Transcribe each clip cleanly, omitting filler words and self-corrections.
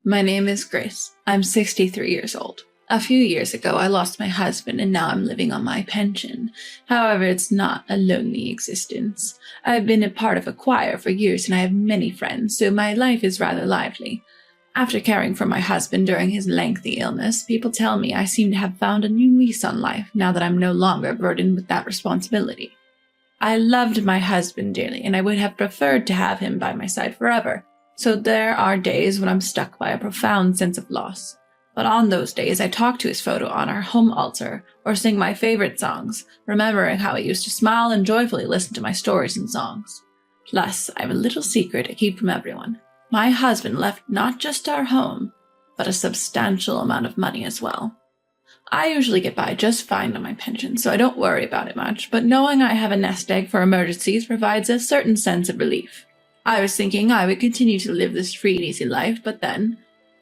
My name is Grace. I'm 63 years old. A few years ago, I lost my husband and now I'm living on my pension. However, it's not a lonely existence. I've been a part of a choir for years and I have many friends, so my life is rather lively. After caring for my husband during his lengthy illness, people tell me I seem to have found a new lease on life now that I'm no longer burdened with that responsibility. I loved my husband dearly and I would have preferred to have him by my side forever. So there are days when I'm struck by a profound sense of loss. But on those days, I talk to his photo on our home altar or sing my favorite songs, remembering how I used to smile and joyfully listen to my stories and songs. Plus, I have a little secret I keep from everyone. My husband left not just our home, but a substantial amount of money as well. I usually get by just fine on my pension, so I don't worry about it much, but knowing I have a nest egg for emergencies provides a certain sense of relief. I was thinking I would continue to live this free and easy life, but then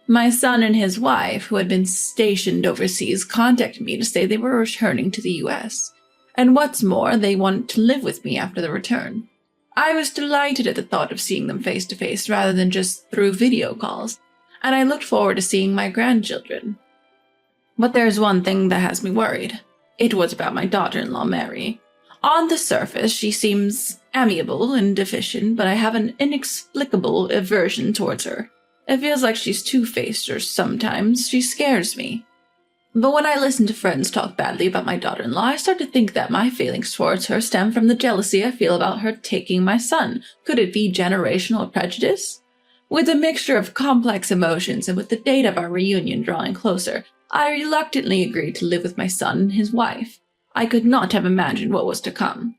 my son and his wife, who had been stationed overseas, contacted me to say they were returning to the US. And what's more, they wanted to live with me after the return. I was delighted at the thought of seeing them face to face rather than just through video calls, and I looked forward to seeing my grandchildren. But there's one thing that has me worried. It was about my daughter-in-law, Mary. On the surface, she seems amiable and efficient, but I have an inexplicable aversion towards her. It feels like she's two-faced, or sometimes she scares me. But when I listen to friends talk badly about my daughter-in-law, I start to think that my feelings towards her stem from the jealousy I feel about her taking my son. Could it be generational prejudice? With a mixture of complex emotions and with the date of our reunion drawing closer, I reluctantly agreed to live with my son and his wife. I could not have imagined what was to come.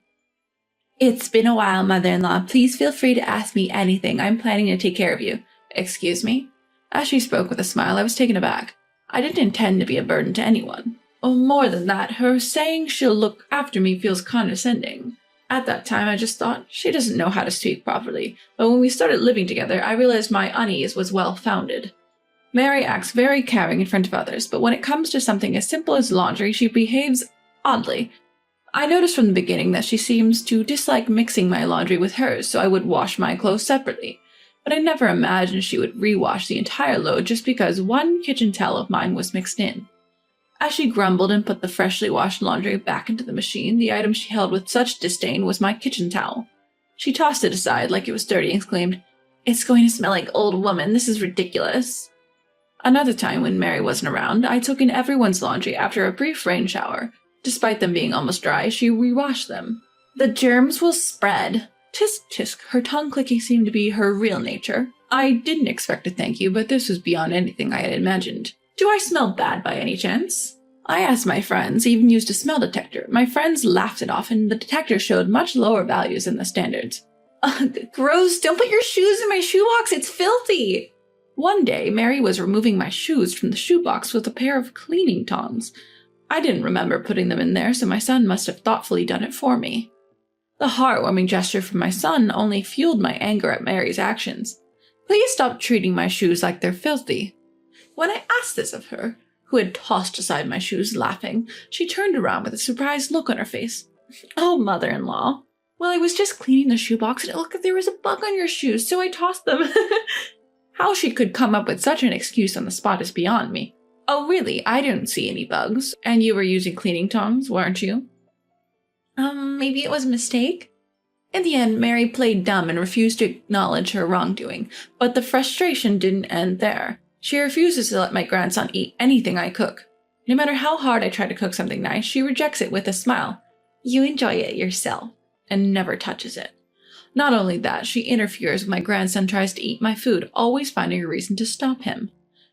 It's been a while, mother-in-law. Please feel free to ask me anything. I'm planning to take care of you. Excuse me? As she spoke with a smile, I was taken aback. I didn't intend to be a burden to anyone. Oh, more than that, her saying she'll look after me feels condescending. At that time, I just thought, she doesn't know how to speak properly. But when we started living together, I realized my unease was well-founded. Mary acts very caring in front of others, but when it comes to something as simple as laundry, she behaves oddly. I noticed from the beginning that she seems to dislike mixing my laundry with hers, so I would wash my clothes separately. But I never imagined she would rewash the entire load just because one kitchen towel of mine was mixed in. As she grumbled and put the freshly washed laundry back into the machine, the item she held with such disdain was my kitchen towel. She tossed it aside like it was dirty and exclaimed, "It's going to smell like old woman. This is ridiculous." Another time when Mary wasn't around, I took in everyone's laundry after a brief rain shower. Despite them being almost dry, she rewashed them. "The germs will spread." Tisk tisk, her tongue clicking seemed to be her real nature. I didn't expect a thank you, but this was beyond anything I had imagined. "Do I smell bad by any chance?" I asked my friends, even used a smell detector. My friends laughed it off, and the detector showed much lower values than the standards. "Ugh, gross, don't put your shoes in my shoebox, it's filthy!" One day, Mary was removing my shoes from the shoebox with a pair of cleaning tongs. I didn't remember putting them in there, so my son must have thoughtfully done it for me. The heartwarming gesture from my son only fueled my anger at Mary's actions. "Please stop treating my shoes like they're filthy." When I asked this of her, who had tossed aside my shoes laughing, she turned around with a surprised look on her face. "Oh, mother-in-law. Well, I was just cleaning the shoebox and it looked like there was a bug on your shoes, so I tossed them." How she could come up with such an excuse on the spot is beyond me. "Oh, really? I didn't see any bugs. And you were using cleaning tongs, weren't you?" Maybe it was a mistake?" In the end, Mary played dumb and refused to acknowledge her wrongdoing, but the frustration didn't end there. She refuses to let my grandson eat anything I cook. No matter how hard I try to cook something nice, she rejects it with a smile. "You enjoy it yourself," and never touches it. Not only that, she interferes when my grandson tries to eat my food, always finding a reason to stop him.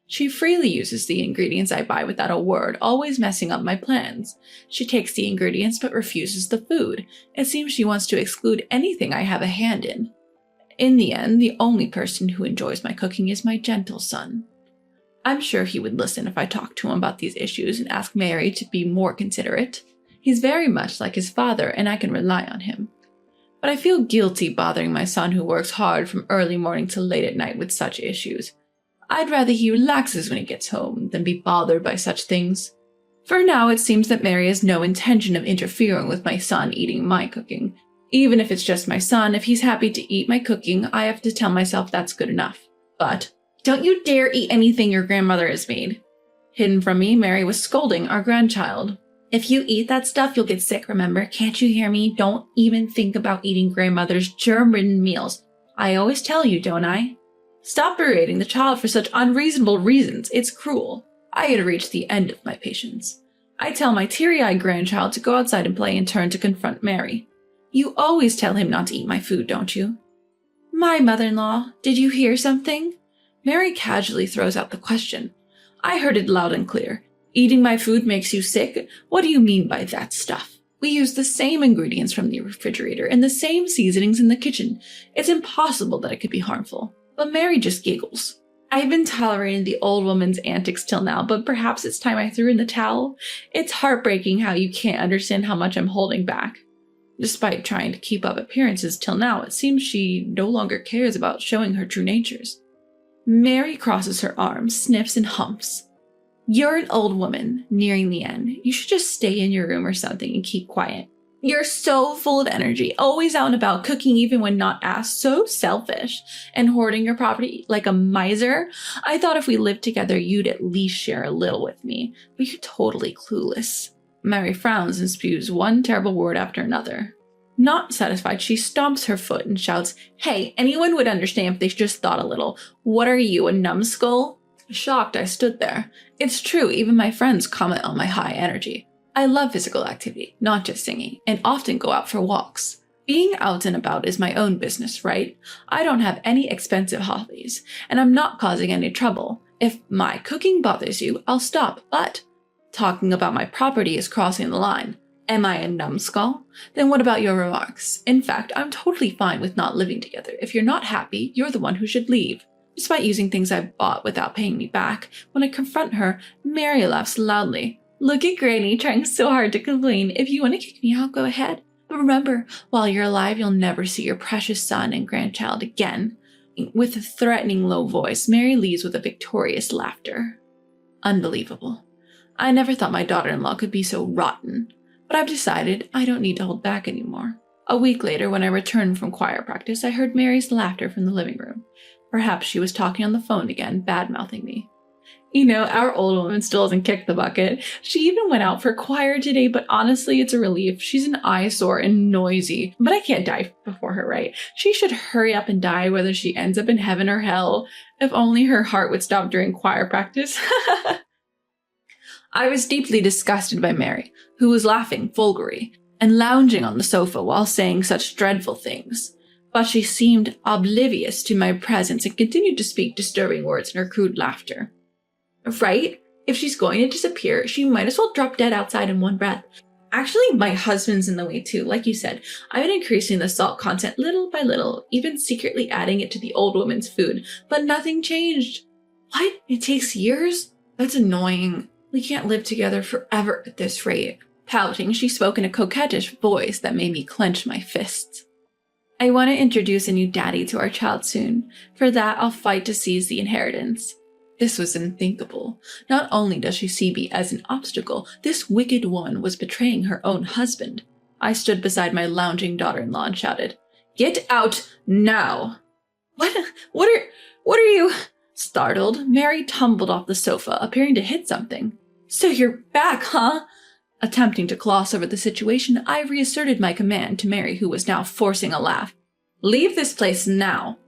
She freely uses the ingredients I buy without a word, always messing up my plans. She takes the ingredients but refuses the food. It seems she wants to exclude anything I have a hand in. In the end, the only person who enjoys my cooking is my gentle son. I'm sure he would listen if I talked to him about these issues and ask Mary to be more considerate. He's very much like his father, and I can rely on him. But I feel guilty bothering my son who works hard from early morning till late at night with such issues. I'd rather he relaxes when he gets home than be bothered by such things. For now, it seems that Mary has no intention of interfering with my son eating my cooking. Even if it's just my son, if he's happy to eat my cooking, I have to tell myself that's good enough. But Don't you dare eat anything your grandmother has made. Hidden from me, Mary was scolding our grandchild. If you eat that stuff, you'll get sick, remember? Can't you hear me? Don't even think about eating grandmother's germ-ridden meals. I always tell you, don't I? Stop berating the child for such unreasonable reasons. It's cruel. I had reached the end of my patience. I tell my teary-eyed grandchild to go outside and play and turn to confront Mary. You always tell him not to eat my food, don't you? My mother-in-law, did you hear something? Mary casually throws out the question. I heard it loud and clear. Eating my food makes you sick? What do you mean by that stuff? We use the same ingredients from the refrigerator and the same seasonings in the kitchen. It's impossible that it could be harmful. But Mary just giggles. I've been tolerating the old woman's antics till now, but perhaps it's time I threw in the towel. It's heartbreaking how you can't understand how much I'm holding back. Despite trying to keep up appearances till now, it seems she no longer cares about showing her true natures. Mary crosses her arms, sniffs, and humps. You're an old woman, nearing the end. You should just stay in your room or something and keep quiet. You're so full of energy, always out and about, cooking even when not asked, so selfish, and hoarding your property like a miser. I thought if we lived together, you'd at least share a little with me, but you're totally clueless. Mary frowns and spews one terrible word after another. Not satisfied, she stomps her foot and shouts, Hey, anyone would understand if they just thought a little. What are you, a numbskull? Shocked, I stood there. It's true, even my friends comment on my high energy. I love physical activity, not just singing, and often go out for walks. Being out and about is my own business, right? I don't have any expensive hobbies, and I'm not causing any trouble. If my cooking bothers you, I'll stop, but talking about my property is crossing the line. Am I a numbskull? Then what about your remarks? In fact, I'm totally fine with not living together. If you're not happy, you're the one who should leave. Despite using things I bought without paying me back, when I confront her, Mary laughs loudly. Look at Granny trying so hard to complain. If you want to kick me out, go ahead. But remember, while you're alive, you'll never see your precious son and grandchild again. With a threatening low voice, Mary leaves with a victorious laughter. Unbelievable. I never thought my daughter-in-law could be so rotten. But I've decided I don't need to hold back anymore. A week later, when I returned from choir practice, I heard Mary's laughter from the living room. Perhaps she was talking on the phone again, bad-mouthing me. You know, our old woman still hasn't kicked the bucket. She even went out for choir today, but honestly, it's a relief. She's an eyesore and noisy, but I can't die before her, right? She should hurry up and die, whether she ends up in heaven or hell. If only her heart would stop during choir practice. I was deeply disgusted by Mary, who was laughing vulgarly and lounging on the sofa while saying such dreadful things. But she seemed oblivious to my presence and continued to speak disturbing words in her crude laughter. Right? If she's going to disappear, she might as well drop dead outside in one breath. Actually, my husband's in the way too. Like you said, I've been increasing the salt content little by little, even secretly adding it to the old woman's food, but nothing changed. What? It takes years? That's annoying. We can't live together forever at this rate. Pouting, she spoke in a coquettish voice that made me clench my fists. I want to introduce a new daddy to our child soon. For that, I'll fight to seize the inheritance. This was unthinkable. Not only does she see me as an obstacle, this wicked woman was betraying her own husband. I stood beside my lounging daughter-in-law and shouted, Get out now! What are you? Startled, Mary tumbled off the sofa, appearing to hit something. So you're back, huh? Attempting to gloss over the situation, I reasserted my command to Mary, who was now forcing a laugh. Leave this place now.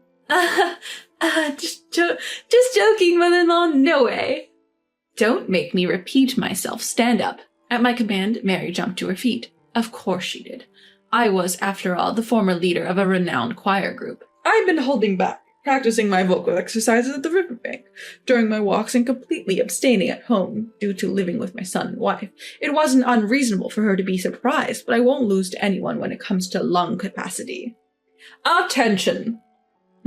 Just joking, mother-in-law, no way. Don't make me repeat myself. Stand up. At my command, Mary jumped to her feet. Of course she did. I was, after all, the former leader of a renowned choir group. I've been holding back, practicing my vocal exercises at the riverbank, during my walks and completely abstaining at home due to living with my son and wife. It wasn't unreasonable for her to be surprised, but I won't lose to anyone when it comes to lung capacity. Attention!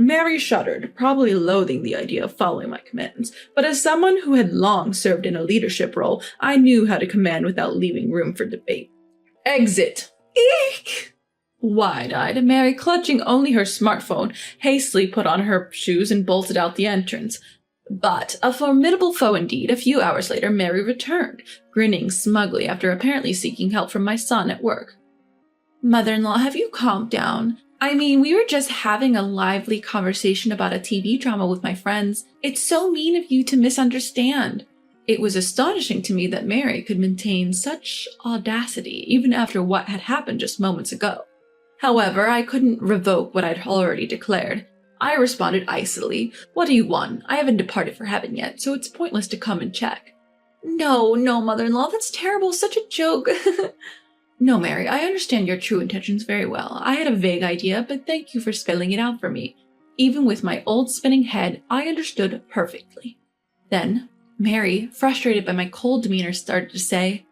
Mary shuddered, probably loathing the idea of following my commands, but as someone who had long served in a leadership role, I knew how to command without leaving room for debate. Exit! Eek! Wide-eyed, Mary, clutching only her smartphone, hastily put on her shoes and bolted out the entrance. But, a formidable foe indeed, a few hours later Mary returned, grinning smugly after apparently seeking help from my son at work. Mother-in-law, have you calmed down? I mean, we were just having a lively conversation about a TV drama with my friends. It's so mean of you to misunderstand. It was astonishing to me that Mary could maintain such audacity even after what had happened just moments ago. However, I couldn't revoke what I'd already declared. I responded icily, "What do you want? I haven't departed for heaven yet, so it's pointless to come and check." No, mother-in-law, that's terrible, such a joke. No, Mary, I understand your true intentions very well. I had a vague idea, but thank you for spelling it out for me. Even with my old spinning head, I understood perfectly. Then, Mary, frustrated by my cold demeanor, started to say,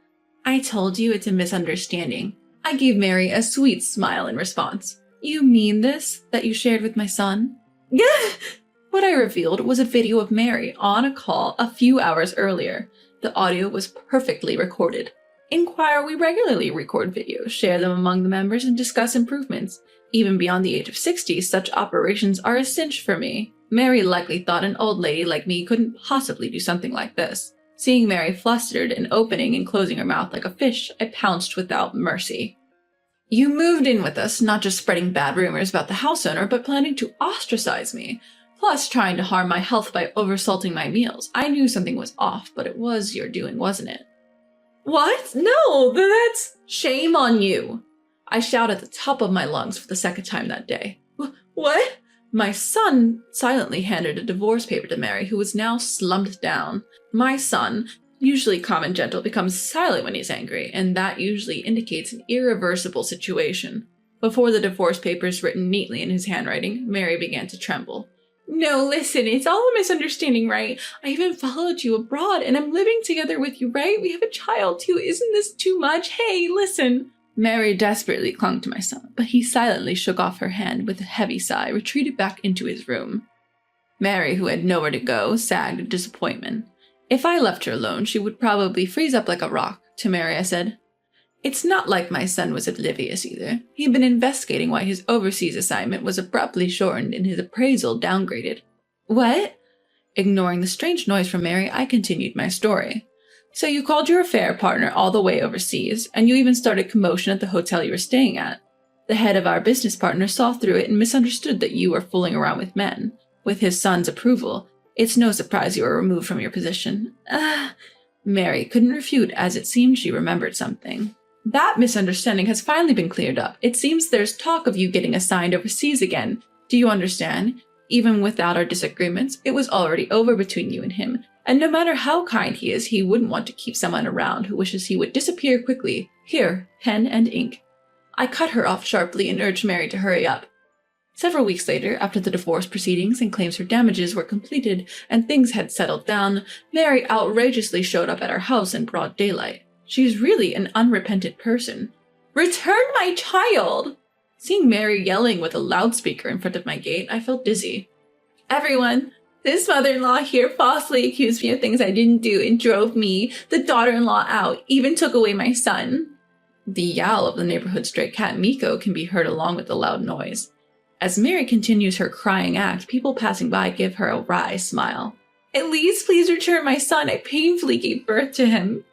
"I told you it's a misunderstanding." I gave Mary a sweet smile in response. "You mean this, that you shared with my son?" What I revealed was a video of Mary on a call a few hours earlier. The audio was perfectly recorded. In Choir, we regularly record videos, share them among the members, and discuss improvements. Even beyond the age of 60, such operations are a cinch for me. Mary likely thought an old lady like me couldn't possibly do something like this. Seeing Mary flustered and opening and closing her mouth like a fish, I pounced without mercy. "You moved in with us, not just spreading bad rumors about the house owner, but planning to ostracize me, plus trying to harm my health by oversalting my meals. I knew something was off, but it was your doing, wasn't it?" "What? No, that's shame on you!" I shouted at the top of my lungs for the second time that day. "What?" My son silently handed a divorce paper to Mary, who was now slumped down. My son, usually calm and gentle, becomes silent when he's angry, and that usually indicates an irreversible situation. Before the divorce papers written neatly in his handwriting, Mary began to tremble. "No, listen, it's all a misunderstanding, right? I even followed you abroad, and I'm living together with you, right? We have a child, too. Isn't this too much? Hey, listen." Mary desperately clung to my son, but he silently shook off her hand with a heavy sigh, retreated back into his room. Mary, who had nowhere to go, sagged in disappointment. If I left her alone, she would probably freeze up like a rock. To Mary, I said, "It's not like my son was oblivious either. He'd been investigating why his overseas assignment was abruptly shortened and his appraisal downgraded." "What?" Ignoring the strange noise from Mary, I continued my story. "So you called your affair partner all the way overseas, and you even started commotion at the hotel you were staying at. The head of our business partner saw through it and misunderstood that you were fooling around with men. With his son's approval, it's no surprise you were removed from your position." Mary couldn't refute, as it seemed she remembered something. "That misunderstanding has finally been cleared up. It seems there's talk of you getting assigned overseas again. Do you understand? Even without our disagreements, it was already over between you and him. And no matter how kind he is, he wouldn't want to keep someone around who wishes he would disappear quickly. Here, pen and ink." I cut her off sharply and urged Mary to hurry up. Several weeks later, after the divorce proceedings and claims for damages were completed and things had settled down, Mary outrageously showed up at our house in broad daylight. She's really an unrepentant person. "Return my child!" Seeing Mary yelling with a loudspeaker in front of my gate, I felt dizzy. "Everyone, this mother-in-law here falsely accused me of things I didn't do and drove me, the daughter-in-law, out, even took away my son." The yowl of the neighborhood stray cat Miko can be heard along with the loud noise. As Mary continues her crying act, people passing by give her a wry smile. "At least please return my son. I painfully gave birth to him."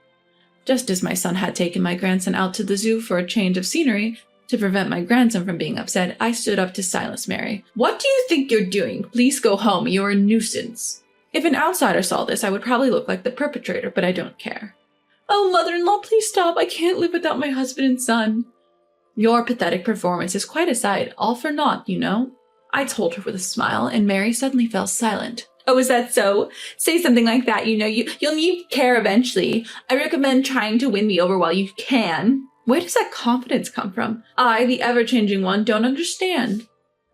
Just as my son had taken my grandson out to the zoo for a change of scenery, to prevent my grandson from being upset, I stood up to silence Mary. "What do you think you're doing? Please go home. You're a nuisance." If an outsider saw this, I would probably look like the perpetrator, but I don't care. "Oh, mother-in-law, please stop. I can't live without my husband and son." "Your pathetic performance is quite a sight, all for naught, you know," I told her with a smile, and Mary suddenly fell silent. "Oh, is that so? Say something like that, you'll need care eventually. I recommend trying to win me over while you can." Where does that confidence come from? I, the ever-changing one, don't understand.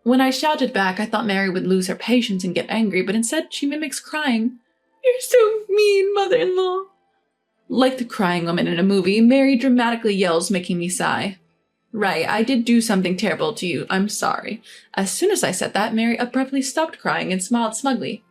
When I shouted back, I thought Mary would lose her patience and get angry, but instead she mimics crying. "You're so mean, mother-in-law." Like the crying woman in a movie, Mary dramatically yells, making me sigh. "Right, I did do something terrible to you. I'm sorry." As soon as I said that, Mary abruptly stopped crying and smiled smugly.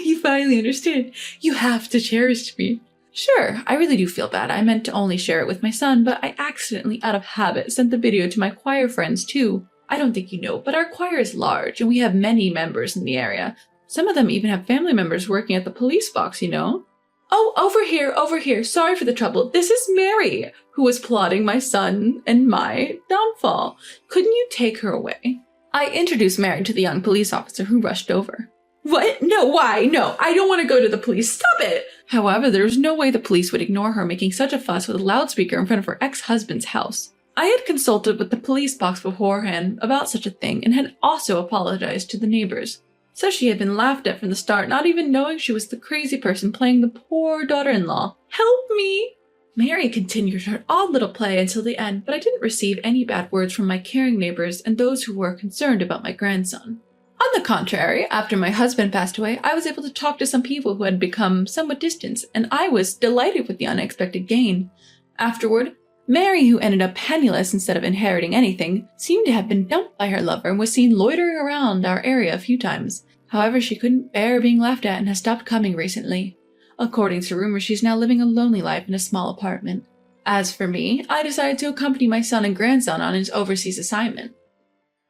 "You finally understand. You have to cherish me." "Sure, I really do feel bad. I meant to only share it with my son, but I accidentally, out of habit, sent the video to my choir friends too. I don't think you know, but our choir is large, and we have many members in the area. Some of them even have family members working at the police box, you know." Oh, over here. Sorry for the trouble. This is Mary, who was plotting my son and my downfall. Couldn't you take her away? I introduced Mary to the young police officer who rushed over. What? No, why? No, I don't want to go to the police. Stop it! However, there was no way the police would ignore her making such a fuss with a loudspeaker in front of her ex-husband's house. I had consulted with the police box beforehand about such a thing and had also apologized to the neighbors. So she had been laughed at from the start, not even knowing she was the crazy person playing the poor daughter-in-law. Help me! Mary continued her odd little play until the end, but I didn't receive any bad words from my caring neighbors and those who were concerned about my grandson. On the contrary, after my husband passed away, I was able to talk to some people who had become somewhat distant, and I was delighted with the unexpected gain. Afterward, Mary, who ended up penniless instead of inheriting anything, seemed to have been dumped by her lover and was seen loitering around our area a few times. However, she couldn't bear being laughed at and has stopped coming recently. According to rumors, she's now living a lonely life in a small apartment. As for me, I decided to accompany my son and grandson on his overseas assignment.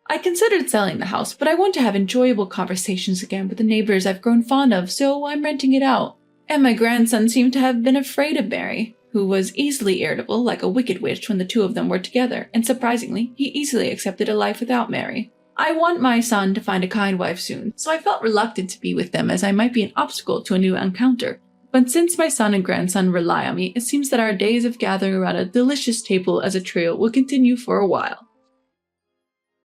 I considered selling the house, but I want to have enjoyable conversations again with the neighbors I've grown fond of, so I'm renting it out. And my grandson seemed to have been afraid of Mary, who was easily irritable like a wicked witch when the two of them were together, and surprisingly, he easily accepted a life without Mary. I want my son to find a kind wife soon, so I felt reluctant to be with them as I might be an obstacle to a new encounter. But since my son and grandson rely on me, it seems that our days of gathering around a delicious table as a trio will continue for a while.